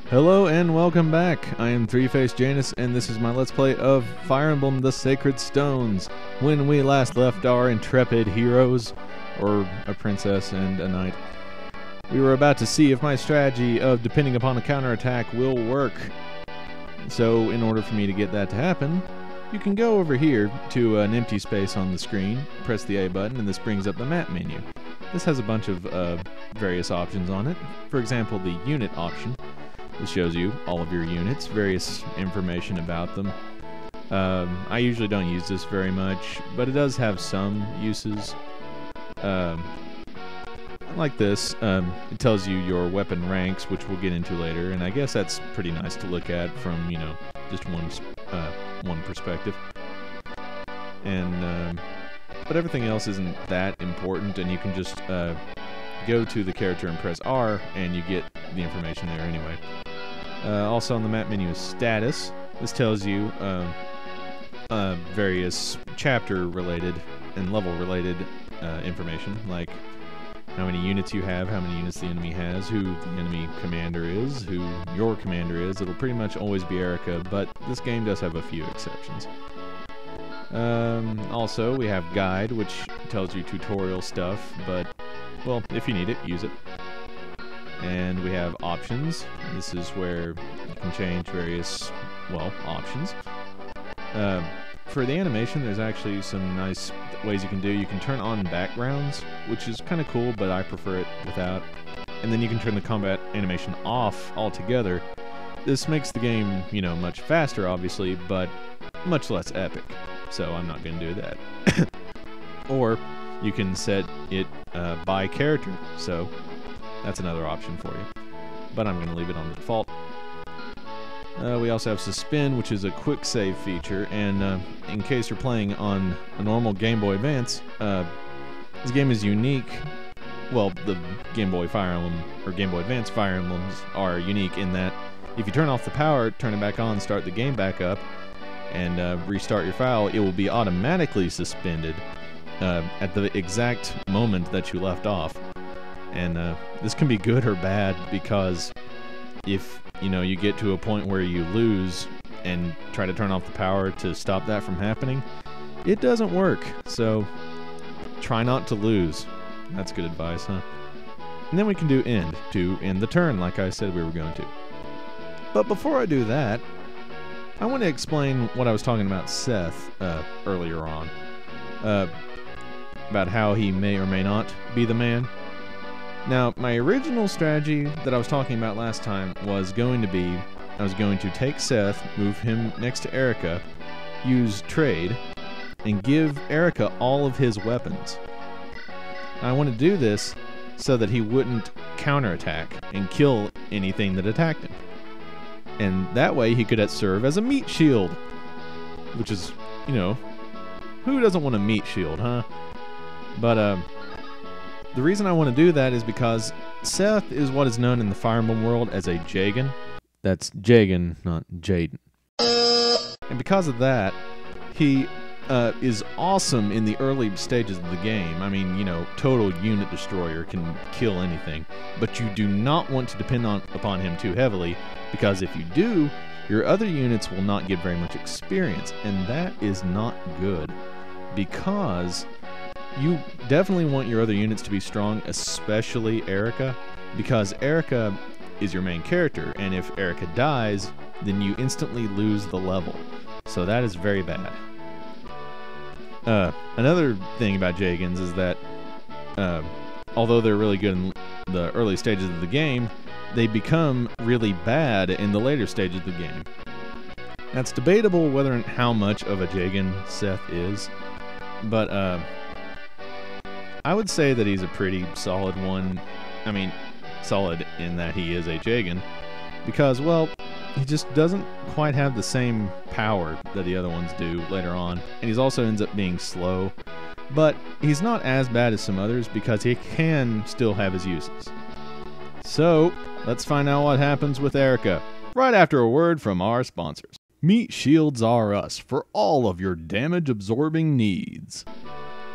Hello and welcome back. I am Three-Faced Janus, and this is my Let's Play of Fire Emblem The Sacred Stones. When we last left our intrepid heroes, or a princess and a knight, we were about to see if my strategy of depending upon a counterattack will work. So in order for me to get that to happen, you can go over here to an empty space on the screen, press the A button, and this brings up the map menu. This has a bunch of various options on it. For example, the unit option. This shows you all of your units, various information about them. I usually don't use this very much, but it does have some uses. Like this, it tells you your weapon ranks, which we'll get into later, and I guess that's pretty nice to look at from, you know, just one perspective. And but everything else isn't that important, and you can just go to the character and press R, and you get the information there anyway. Also on the map menu is status. This tells you various chapter-related and level-related information, like how many units you have, how many units the enemy has, who the enemy commander is, who your commander is. It'll pretty much always be Erica, but this game does have a few exceptions. Also, we have guide, which tells you tutorial stuff, but, well, if you need it, use it. And we have options. This is where you can change various, well, options. For the animation, there's actually some nice ways you can do. You can turn on backgrounds, which is kind of cool, but I prefer it without. And then you can turn the combat animation off altogether. This makes the game, you know, much faster, obviously, but much less epic. So I'm not going to do that. Or you can set it by character. So that's another option for you, but I'm going to leave it on the default. We also have Suspend, which is a quick save feature, and in case you're playing on a normal Game Boy Advance, this game is unique. Well, the Game Boy Fire Emblem, or Game Boy Advance Fire Emblems are unique in that if you turn off the power, turn it back on, start the game back up, and restart your file, it will be automatically suspended at the exact moment that you left off. And this can be good or bad, because if, you know, you get to a point where you lose and try to turn off the power to stop that from happening, it doesn't work. So try not to lose. That's good advice, huh? And then we can do end, to end the turn, like I said we were going to. But before I do that, I want to explain what I was talking about Seth earlier on. About how he may or may not be the man. Now, my original strategy that I was talking about last time was going to be, I was going to take Seth, move him next to Erica, use trade, and give Erica all of his weapons. I want to do this so that he wouldn't counterattack and kill anything that attacked him. And that way he could serve as a meat shield, which is, you know, who doesn't want a meat shield, huh? But, the reason I want to do that is because Seth is what is known in the Fire Emblem world as a Jagan. That's Jagan, not Jaden. And because of that, he is awesome in the early stages of the game. I mean, you know, total unit destroyer, can kill anything. But you do not want to depend upon him too heavily, because if you do, your other units will not get very much experience. And that is not good, because you definitely want your other units to be strong, especially Erica, because Erica is your main character, and if Erica dies, then you instantly lose the level. So that is very bad. Another thing about Jagans is that, although they're really good in the early stages of the game, they become really bad in the later stages of the game. That's debatable whether and how much of a Jagan Seth is, but I would say that he's a pretty solid one. I mean, solid in that he is a Jagan, because, well, he just doesn't quite have the same power that the other ones do later on, and he also ends up being slow, but he's not as bad as some others because he can still have his uses. So, let's find out what happens with Erica, right after a word from our sponsors. Meatshields are us for all of your damage-absorbing needs.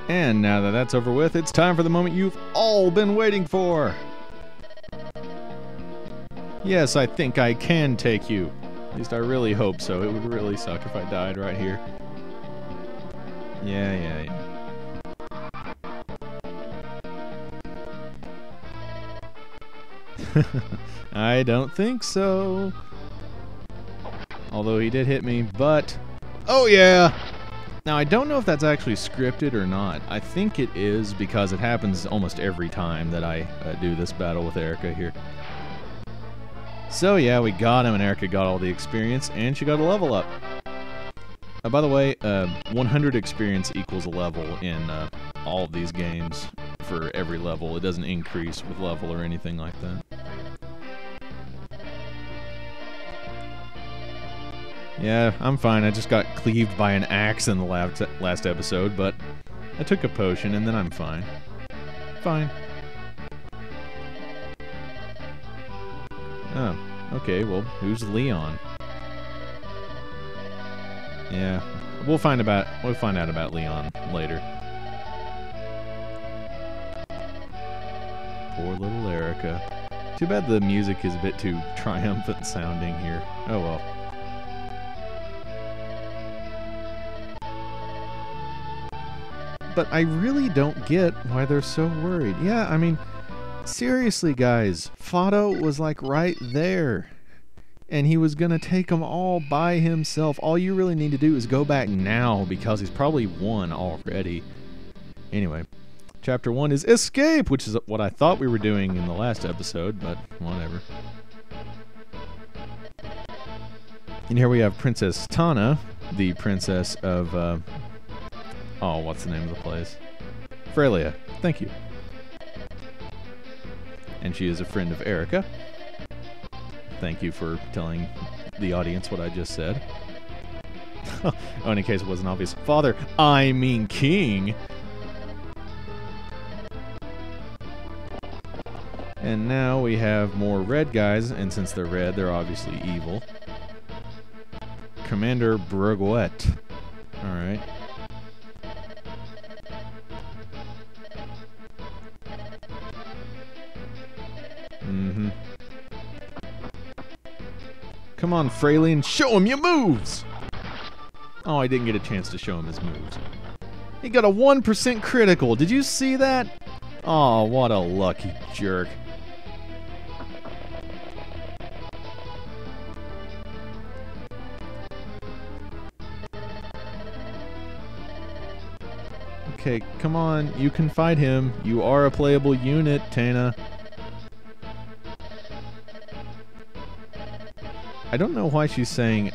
And now that that's over with, it's time for the moment you've all been waiting for. Yes, I think I can take you. At least I really hope so. It would really suck if I died right here. Yeah. I don't think so. Although he did hit me, but... Oh yeah! Now, I don't know if that's actually scripted or not. I think it is, because it happens almost every time that I do this battle with Erica here. So yeah, we got him, and Erica got all the experience, and she got a level up. By the way, 100 experience equals a level in all of these games for every level. It doesn't increase with level or anything like that. Yeah, I'm fine. I just got cleaved by an axe in the last episode, but I took a potion, and then I'm fine. Fine. Oh, okay, well, who's Leon? Yeah, we'll find out about Leon later. Poor little Erica. Too bad the music is a bit too triumphant sounding here. Oh well. But I really don't get why they're so worried. Yeah, I mean, seriously, guys, Fado was like right there. And he was going to take them all by himself. All you really need to do is go back now, because he's probably won already. Anyway, Chapter 1 is Escape, which is what I thought we were doing in the last episode, but whatever. And here we have Princess Tana, the princess of... oh, what's the name of the place? Frelia. Thank you. And she is a friend of Erica. Thank you for telling the audience what I just said. Oh, in case it wasn't obvious. Father, I mean King. And now we have more red guys, and since they're red, they're obviously evil. Commander Breguet. Alright. Mm-hmm. Come on, Fralian, show him your moves! Oh, I didn't get a chance to show him his moves. He got a 1% critical. Did you see that? Oh, what a lucky jerk. Okay, come on. You can fight him. You are a playable unit, Tana. I don't know why she's saying,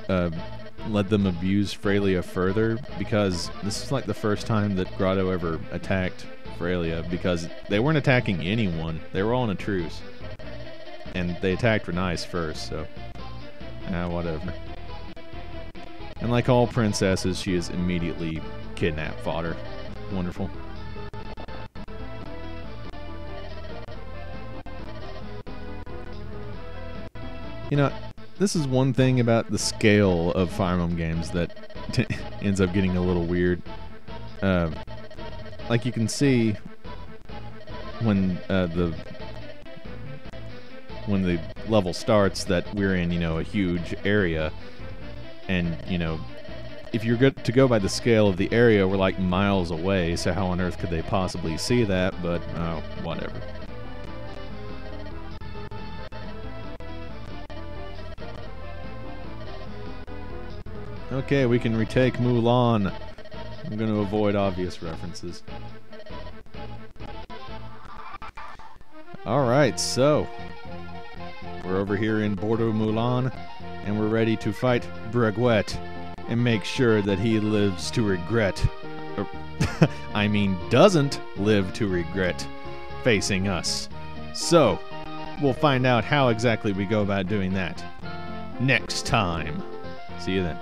let them abuse Frelia further, because this is like the first time that Grotto ever attacked Frelia, because they weren't attacking anyone. They were all in a truce. And they attacked Renice first, so... whatever. And like all princesses, she is immediately kidnap fodder. Wonderful. You know, this is one thing about the scale of Fire Emblem games that ends up getting a little weird. Like you can see when the level starts that we're in, you know, a huge area, and you know, if you're good to go by the scale of the area, we're like miles away. So how on earth could they possibly see that? But oh, whatever. Okay, we can retake Mulan. I'm going to avoid obvious references. Alright, so we're over here in Bordeaux Mulan, and we're ready to fight Breguet and make sure that he lives to regret, or, I mean doesn't live to regret, facing us. So, we'll find out how exactly we go about doing that next time. See you then.